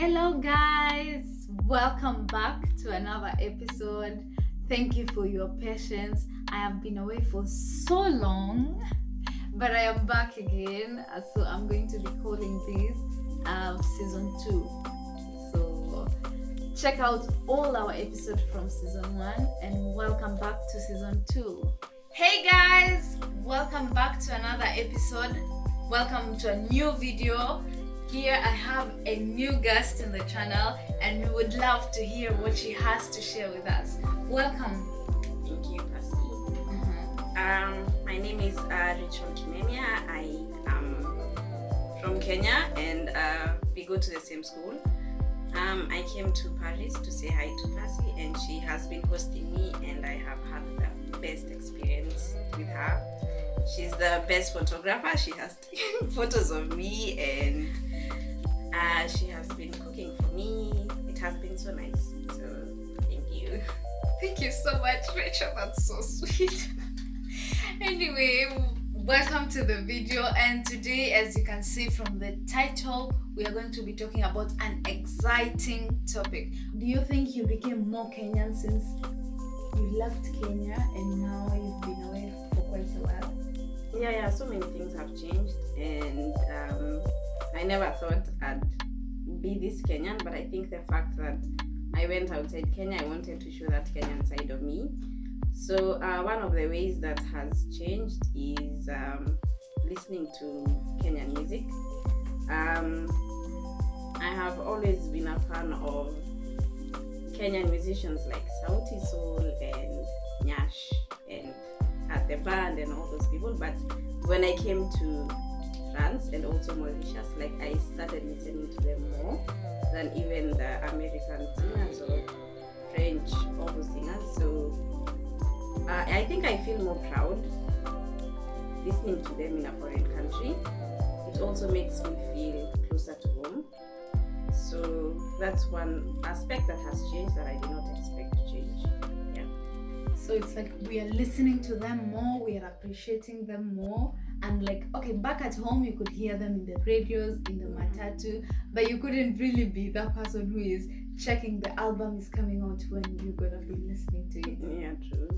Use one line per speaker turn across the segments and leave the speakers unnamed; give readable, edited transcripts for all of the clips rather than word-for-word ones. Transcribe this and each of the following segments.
Hello, guys. Welcome back to another episode. Thank you for your patience. I have been away for so long, but I am back again. So I'm going to be calling this season 2. So check out all our episodes from season 1 and welcome back to season 2. Hey guys, welcome back to another episode. Welcome to a new video. Here I have a new guest in the channel and we would love to hear what she has to share with us. Welcome.
Thank you, Percy. My name is Rachel Kimemia. I am from Kenya and we go to the same school. I came to Paris to say hi to Percy and she has been hosting me and I have had the best experience with her. She's the best photographer. She has taken photos of me and she has been cooking for me. It has been so nice. So thank you.
Thank you so much, Rachel. That's so sweet. Anyway, welcome to the video. And today, as you can see from the title, we are going to be talking about an exciting topic. Do you think you became more Kenyan since you left Kenya and now you've been away for quite a while?
Yeah, so many things have changed and I never thought I'd be this Kenyan, but I think the fact that I went outside Kenya, I wanted to show that Kenyan side of me. So one of the ways that has changed is listening to Kenyan music. I have always been a fan of Kenyan musicians like Sauti Sol and Nyash and at the band and all those people, but when I came to France and also Mauritius, like I started listening to them more than even the American singers or French, all those singers. So I think I feel more proud listening to them in a foreign country. It also makes me feel closer to home. So that's one aspect that has changed that I did not expect to change. Yeah.
So it's like we are listening to them more, we are appreciating them more. And like, okay, back at home, you could hear them in the radios, in the matatu, but you couldn't really be that person who is checking the album is coming out when you're gonna be listening to it.
Yeah, true.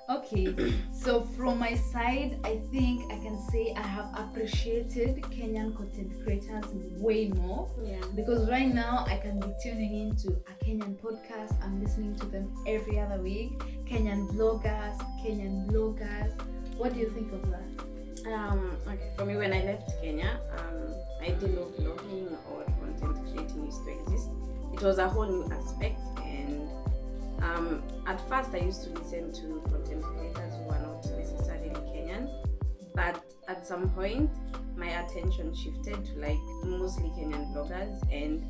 Okay, so from my side, I think I can say I have appreciated Kenyan content creators way more.
Yeah.
Because right now I can be tuning into a Kenyan podcast. I'm listening to them every other week. Kenyan bloggers. What do you think of that?
Okay, for me, when I left Kenya, I didn't know vlogging or content creating used to exist. It was a whole new aspect, and at first I used to listen to content creators who are not necessarily Kenyan, but at some point my attention shifted to like mostly Kenyan bloggers, and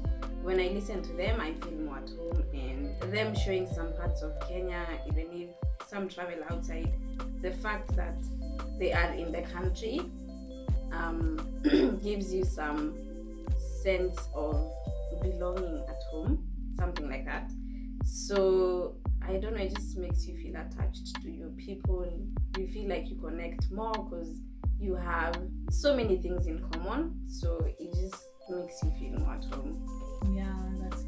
when I listen to them I feel more at home, and them showing some parts of Kenya, even if some travel outside, the fact that they are in the country gives you some sense of belonging at home, something like that. So I don't know, it just makes you feel attached to your people. You feel like you connect more because you have so many things in common, so it just makes you feel more at home.
Yeah, that's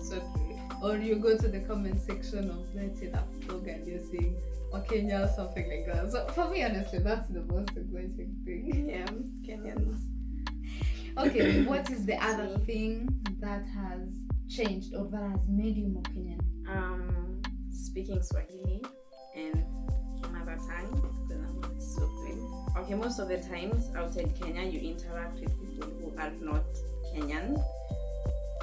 so true. Or you go to the comment section of, let's say, that blog and you're saying Kenya, something like that. So for me, honestly, that's the most exciting thing.
Yeah, Kenyans.
Okay, what is the other thing that has changed or that has made you more Kenyan?
Speaking Swahili and mother tongue, because I'm not so good. Okay, most of the times outside Kenya, you interact with people who are not Kenyan.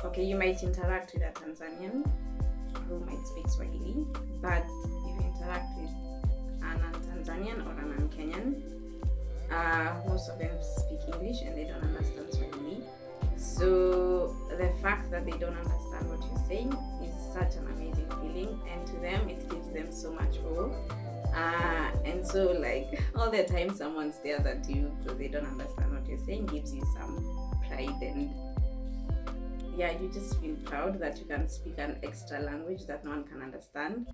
Okay, you might interact with a Tanzanian who might speak Swahili, but if you interact with an Tanzanian or an Kenyan, most of them speak English and they don't understand Swahili. So the fact that they don't understand what you're saying is such an amazing feeling, and to them it gives them so much hope. And so like all the time someone stares at you because they don't understand what you're saying gives you some pride, and yeah, you just feel proud that you can speak an extra language that no one can understand.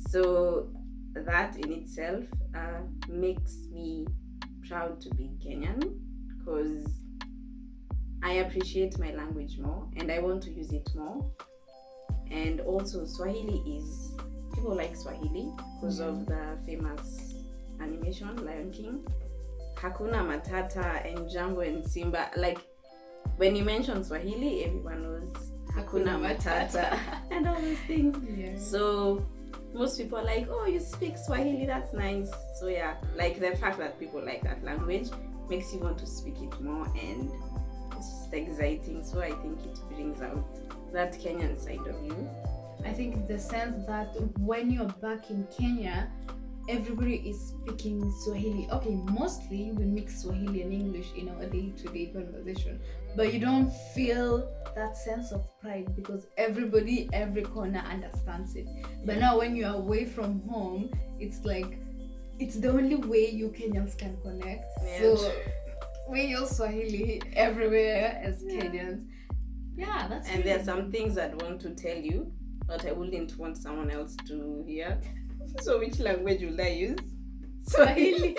So that in itself makes me proud to be Kenyan, because I appreciate my language more and I want to use it more. And also Swahili is, people like Swahili because of the famous animation Lion King. Hakuna Matata and Jambo and Simba. Like when you mention Swahili, everyone knows Hakuna Matata and all those things.
Yeah.
So most people are like, oh, you speak Swahili, that's nice. So yeah, like the fact that people like that language makes you want to speak it more, and it's just exciting. So I think it brings out that Kenyan side of you.
I think the sense that when you're back in Kenya, everybody is speaking Swahili. Okay, mostly we mix Swahili and English in our day-to-day conversation, but you don't feel that sense of pride because everybody, every corner understands it. But now when you're away from home, it's like, it's the only way you Kenyans can connect.
Yeah.
So we use Swahili everywhere as Kenyans. Yeah, that's
And there are some things I'd want to tell you, but I wouldn't want someone else to hear. So which language will I use?
Swahili.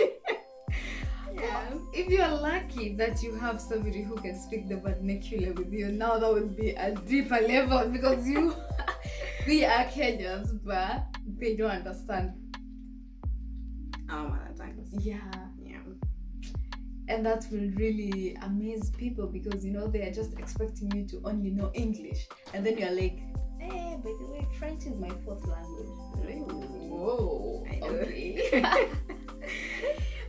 Yeah.
If you're lucky that you have somebody who can speak the vernacular with you, now that would be a deeper level because we are Kenyans, but they don't understand.
Our mother tongues.
Yeah.
Yeah.
And that will really amaze people because, you know, they are just expecting you to only know English. And then you're like, hey, by the way, French is my fourth language. Whoa.
I know.
Okay.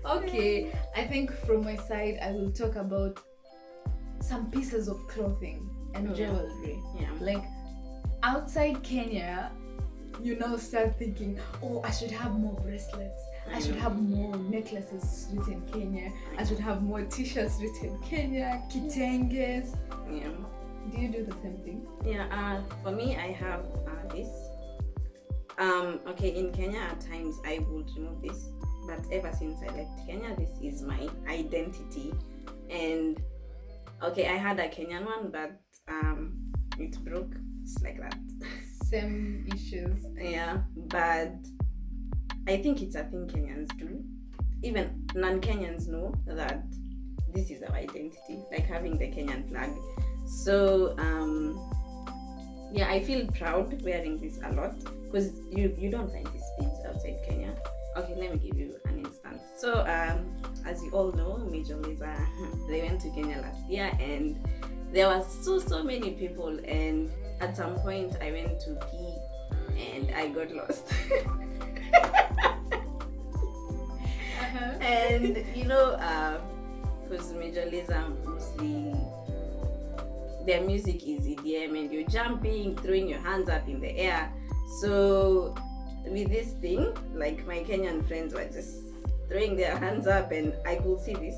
Okay. I think from my side, I will talk about some pieces of clothing and jewelry.
Yeah.
Like outside Kenya, you now start thinking, oh, I should have more bracelets. I should have more necklaces written Kenya. I should have more t-shirts written Kenya, kitenges.
Yeah.
Do you do the same thing?
Yeah. For me, I have this. Okay, in Kenya, at times I would remove this, but ever since I left Kenya, this is my identity. And okay, I had a Kenyan one, but it broke. It's like that.
Same issues.
Yeah, but I think it's a thing Kenyans do. Even non-Kenyans know that this is our identity, like having the Kenyan flag. So yeah, I feel proud wearing this a lot because you don't find these things outside Kenya. Okay, let me give you an instance. So as you all know, Major Liza, they went to Kenya last year and there were so many people, and at some point I went to pee and I got lost. And you know, because Major Liza mostly their music is EDM and you're jumping, throwing your hands up in the air. So with this thing, like my Kenyan friends were just throwing their hands up and I could see this,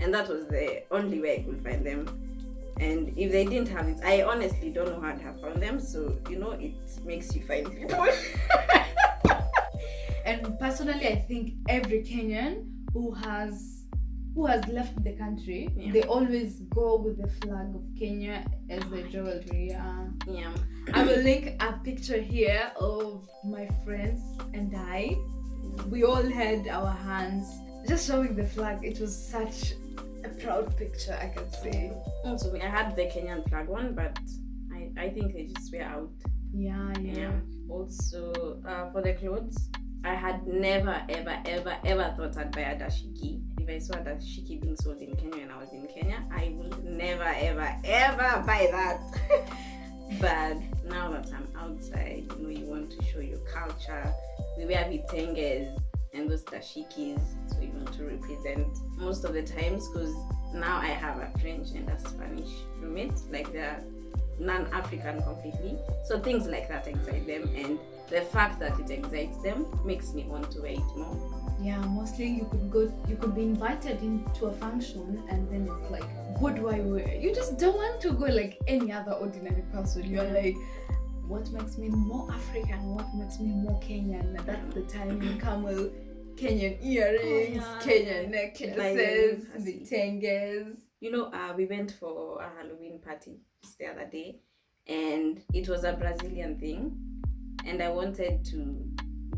and that was the only way I could find them. And if they didn't have it, I honestly don't know how to have found them. So you know, it makes you find people.
And personally, I think every Kenyan who has left the country, they always go with the flag of Kenya as the jewelry.
Yeah.
I will link a picture here of my friends and I. We all had our hands just showing the flag. It was such a proud picture, I can say.
Also, I had the Kenyan flag one, but I think they just were out.
Yeah.
Also, for the clothes, I had never ever thought I'd buy a dashiki. If I saw a dashiki being sold in Kenya when I was in Kenya, I would never ever buy that. But now that I'm outside, you know, you want to show your culture. We wear vitenges and those dashikis, so you want to represent most of the times, because now I have a French and a Spanish roommate, like they're non-African completely. So things like that excite them, and the fact that it excites them makes me want to wear it more.
Yeah, mostly you could be invited into a function and then it's like, what do I wear? You just don't want to go like any other ordinary person. You're like, what makes me more African? What makes me more Kenyan? And that's the time you come with Kenyan earrings, Kenyan necklaces, vitenges.
You know, we went for a Halloween party just the other day, and it was a Brazilian thing, and I wanted to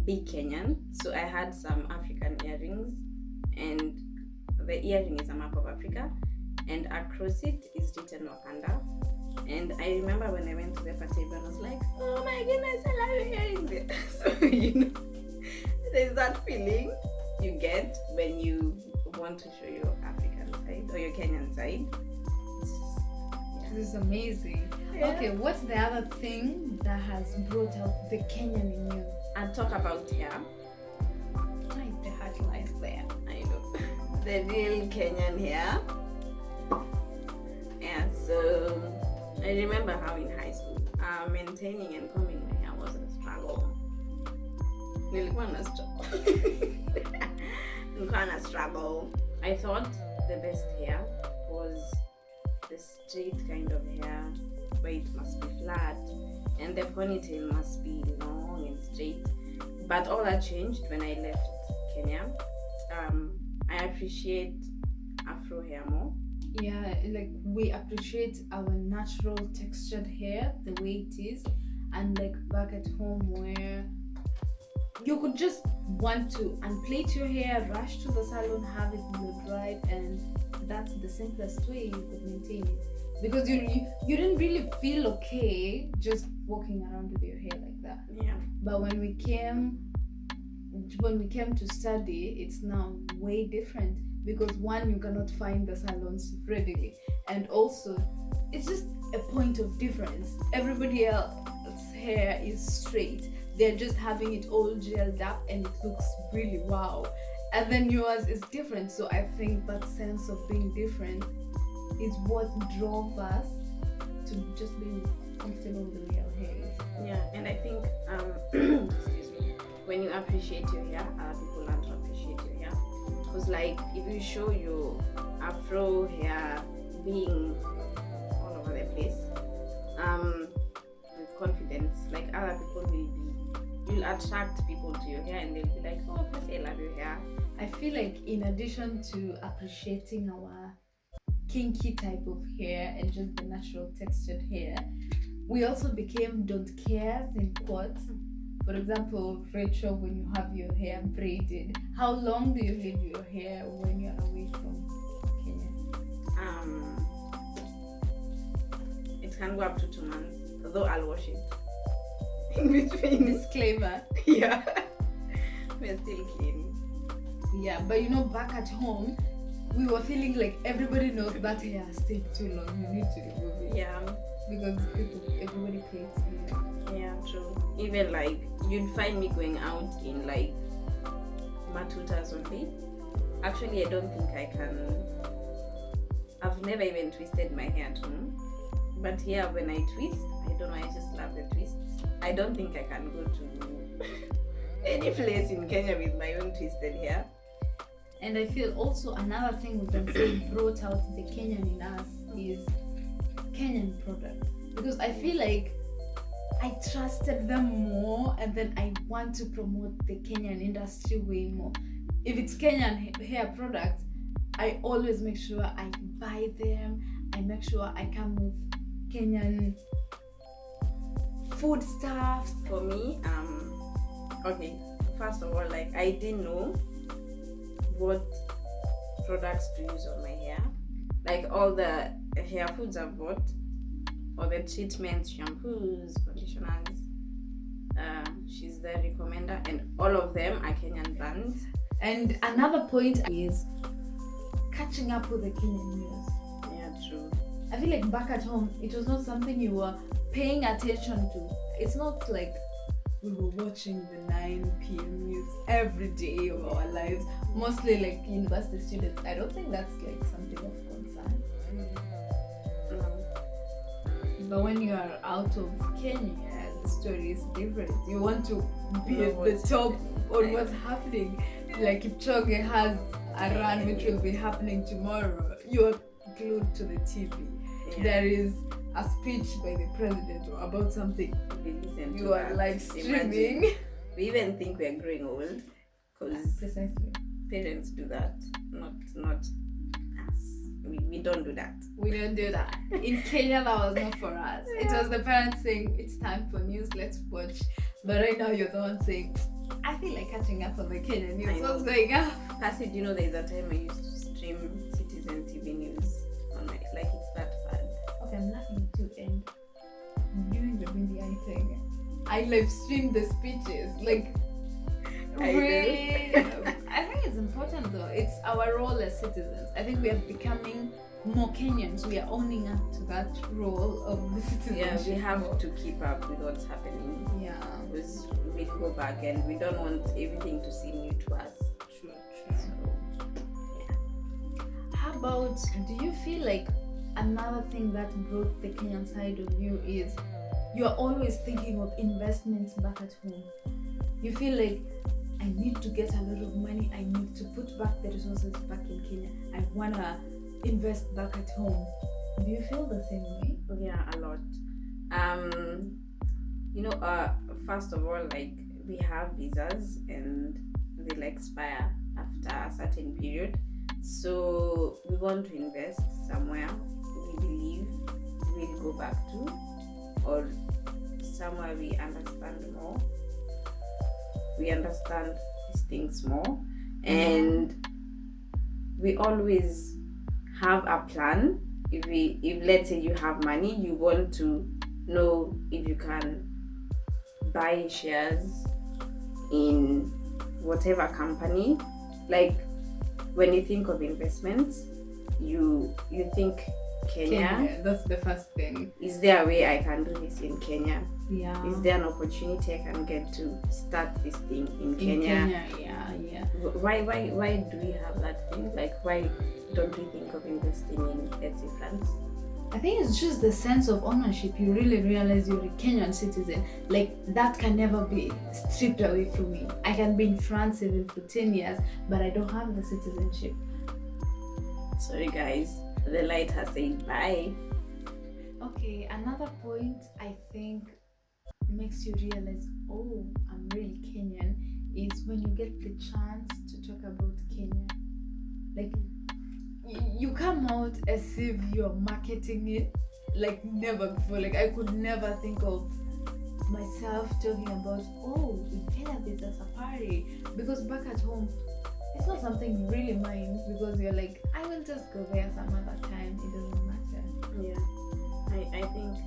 be Kenyan, so I had some African earrings, and the earring is a map of Africa, and across it is written Wakanda. And I remember when I went to the party, everyone was like, "Oh my goodness, I love hearing it." So there's that feeling you get when you want to show your African side or your Kenyan side.
This is amazing.
Yeah.
Okay, what's the other thing that has brought out the Kenyan in you?
And talk about hair.
Right, the heart lies there.
I know. The real Kenyan hair. Yeah, so I remember how in high school, maintaining and combing my hair was a struggle. Nilikuwa na struggle. I thought the best hair was the straight kind of hair where it must be flat and the ponytail must be long and straight. But all that changed when I left Kenya. I appreciate Afro hair more.
Yeah, like we appreciate our natural textured hair the way it is, and like back at home where you could just want to unplait your hair, rush to the salon, have it blow dried, and that's the simplest way you could maintain it, because you didn't really feel okay just walking around with your hair like that.
Yeah.
But when we came to study, it's now way different, because one, you cannot find the salons readily, and also it's just a point of difference. Everybody else's hair is straight, they're just having it all gelled up and it looks really wow, and then yours is different. So I think that sense of being different is what drove us to just being comfortable with the way our hair is.
Yeah, and I think excuse me, when you appreciate your hair, other people learn to appreciate your hair. Because like if you show your Afro hair being all over the place, with confidence, like other people you'll attract people to your hair and they'll be like, "Oh, Percy, I love your hair."
I feel like in addition to appreciating our kinky type of hair and just the natural textured hair, we also became don't cares in quotes. For example, Rachel, when you have your hair braided, how long do you leave your hair when you're away from Kenya?
It can go up to 2 months, although I'll wash it in between.
Disclaimer.
Yeah. We're still clean.
Yeah, but back at home, we were feeling like everybody knows that hair has stayed too long. You need to remove it.
Yeah.
Because everybody plaits hair.
Yeah, true. Even like you'd find me going out in like matutas only. Actually, I don't think I can. I've never even twisted my hair at home. But here, when I twist, I don't know, I just love the twists. I don't think I can go to any place in Kenya with my own twisted hair.
And I feel also another thing we can say brought out the Kenyan in us is Kenyan products. Because I feel like I trusted them more, and then I want to promote the Kenyan industry way more. If it's Kenyan hair products, I always make sure I buy them. I make sure I come with Kenyan food stuffs.
For me, okay, first of all, like I didn't know what products to use on my hair. Like all the hair foods I've bought, or the treatments, shampoos, conditioners, she's the recommender, and all of them are Kenyan brands.
And another point is catching up with the Kenyan news.
Yeah, true.
I feel like back at home, it was not something you were paying attention to. It's not like we were watching the 9 p.m. news every day of our lives. Mostly like university students. I don't think that's like something of concern. But when you are out of Kenya, the story is different. You want to be at the top on what's happening. Like if Choge has a run which will be happening tomorrow, you're glued to the TV. Yeah. There is a speech by the president about something. You are live streaming.
Imagine. We even think we are growing old because
precisely
parents do that. Not us. We don't do that.
We don't do that. In Kenya, that was not for us. Yeah. It was the parents saying, "It's time for news, let's watch." But right now, you're the one saying, "I feel like catching up on the Kenyan news. What's going on?"
Percy, do you know there's a time I used to stream Citizen TV news on like it's that bad.
Okay, I'm laughing at you, and during the Bindi Eye thing, I live streamed the speeches. Like,
I
really, I think it's important though. It's our role as citizens. I think we are becoming more Kenyans. We are owning up to that role of the citizenship.
Yeah, we have to keep up with what's happening.
Yeah,
Because we go back and we don't want everything to seem new to us.
true.
So,
How about, do you feel like another thing that brought the Kenyan side of you is you're always thinking of investments back at home? You feel like, I need to get a lot of money, I need to put back the resources back in Kenya, I wanna invest back at home. Do you feel the same way?
yeah, a lot. First of all, like, we have visas and they'll expire after a certain period. So we want to invest somewhere we believe we'll go back to, or somewhere we understand more. We understand these things more, and we always have a plan. If let's say you have money, you want to know if you can buy shares in whatever company. Like, when you think of investments, you think Kenya.
That's the first thing.
Is there a way I can do this in Kenya?
Yeah.
Is there an opportunity I can get to start this thing in Kenya?
Yeah.
Why do we have that thing? Like, why don't we think of investing in, let's say, France?
I think it's just the sense of ownership. You really realize you're a Kenyan citizen. Like, that can never be stripped away from me. I can be in France even for 10 years, but I don't have the citizenship.
Sorry guys, the light has said bye.
Okay, another point I think makes you realize, oh, I'm really Kenyan, is when you get the chance to talk about Kenya. Like, you come out as if you're marketing it like never before. Like, I could never think of myself talking about, oh, in Kenya there's a safari, because back at home it's not something you really mind, because you're like, I will just go there some other time, it doesn't matter.
Yeah, I think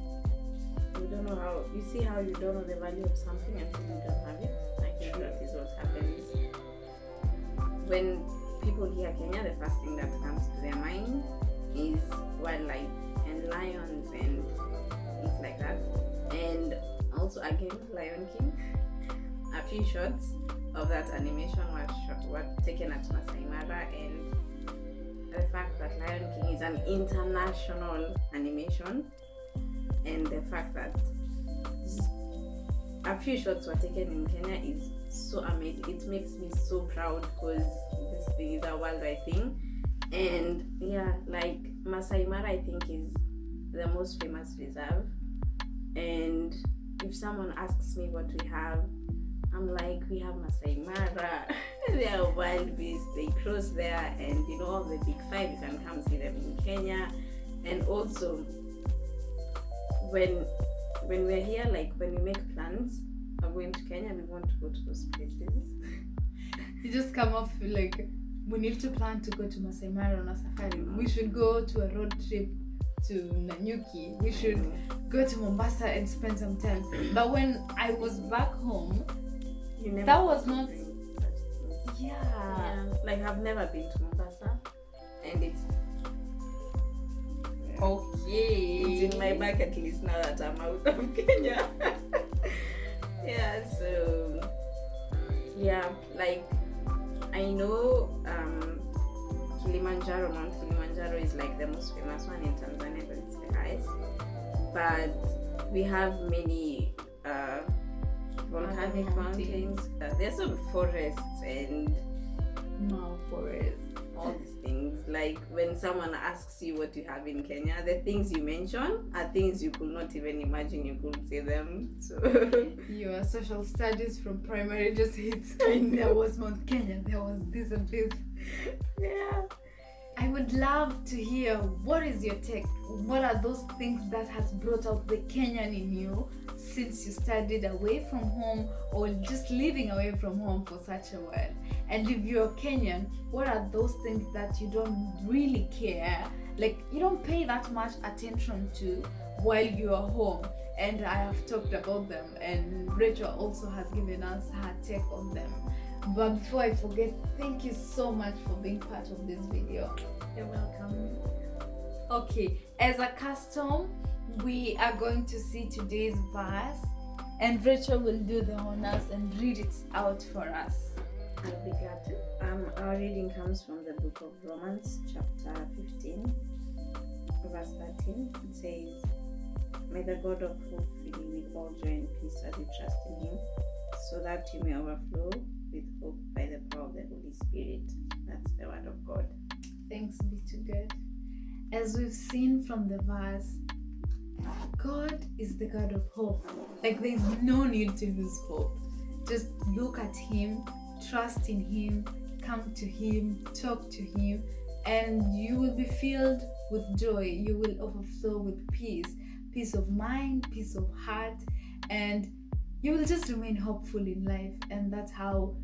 you don't know how, you see how you don't know the value of something until you don't have it. I think that is what happens. When people hear Kenya, the first thing that comes to their mind is wildlife and lions and things like that. And also, again, Lion King. A few shots of that animation were taken at Masai Mara, and the fact that Lion King is an international animation, and the fact that a few shots were taken in Kenya is so amazing. It makes me so proud, because this thing is a worldwide thing. And yeah, like, Masai Mara, I think, is the most famous reserve. And if someone asks me what we have, I'm like, we have Masai Mara. They are wild beasts. They cross there, and all the big five, you can come see them in Kenya. And also, when we're here, like, when we make plans of going to Kenya, we want to go to those places.
You just come off like, we need to plan to go to Masai Mara on a safari. We should go to a road trip to Nanyuki. We should go to Mombasa and spend some time. But when I was back home, that was not. Yeah.
Like, I've never been to Mombasa, and it's
okay.
It's in my bucket list now that I'm out of Kenya. Yeah, so yeah, like, I know Mount Kilimanjaro is like the most famous one in Tanzania, but it's the highest. But we have many volcanic mountains. There's some forests and
forests.
All these things. Like, when someone asks you what you have in Kenya, the things you mention are things you could not even imagine you could say them. So
your social studies from primary just hits. And there was Mount Kenya, there was this and this.
Yeah.
I would love to hear, what is your take? What are those things that has brought out the Kenyan in you since you studied away from home, or just living away from home for such a while? And if you're Kenyan, what are those things that you don't really care like you don't pay that much attention to while you are home. And I have talked about them, and Rachel also has given us her take on them. But before I forget, thank you so much for being part of this video.
You're welcome.
Okay, as a custom, we are going to see today's verse, and Rachel will do the honors and read it out for us.
I'll be glad to. Our reading comes from the book of Romans, chapter 15, verse 13. It says, "May the God of hope fill you with all joy and peace as you trust in Him, so that you may overflow with hope by the power of the Holy Spirit." That's the word of God.
Thanks be to God. As we've seen from the verse, God is the God of hope. Like there's no need to lose hope. Just look at Him, trust in Him, come to Him, talk to Him, and you will be filled with joy. You will overflow with peace of mind, peace of heart, and you will just remain hopeful in life. And that's how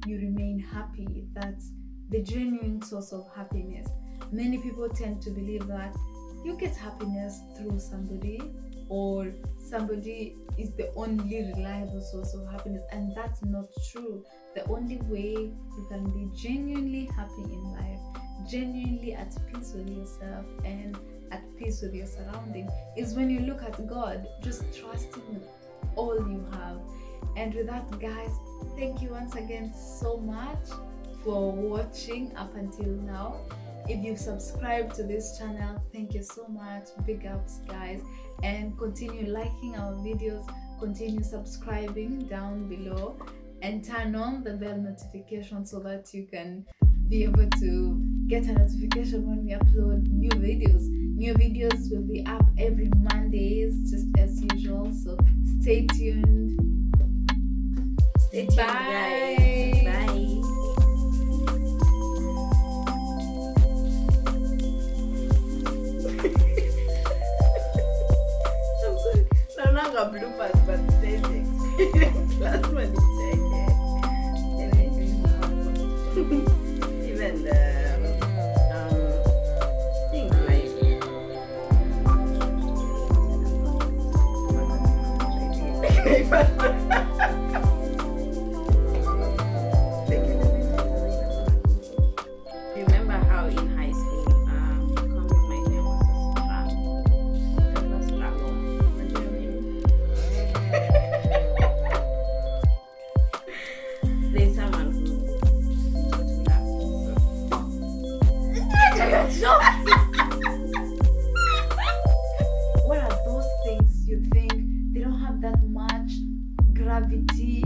you remain happy. That's the genuine source of happiness. Many people tend to believe that you get happiness through somebody, or somebody is the only reliable source of happiness, and that's not true. The only way you can be genuinely happy in life, genuinely at peace with yourself and at peace with your surroundings, is when you look at God, just trust Him with all you have. And with that, guys, thank you once again so much for watching up until now. If you've subscribed to this channel, thank you so much. Big ups, guys, and continue liking our videos, continue subscribing down below, and turn on the bell notification so that you can be able to get a notification when we upload new videos. New videos will be up every Mondays, just as usual, so stay tuned.
Stay tuned, guys. Bye. Bloopers, but today's experience last one is even things Remember how in high school calling my name was a struggle. What do you mean? There's someone who
What are those things you think they don't have that much gravity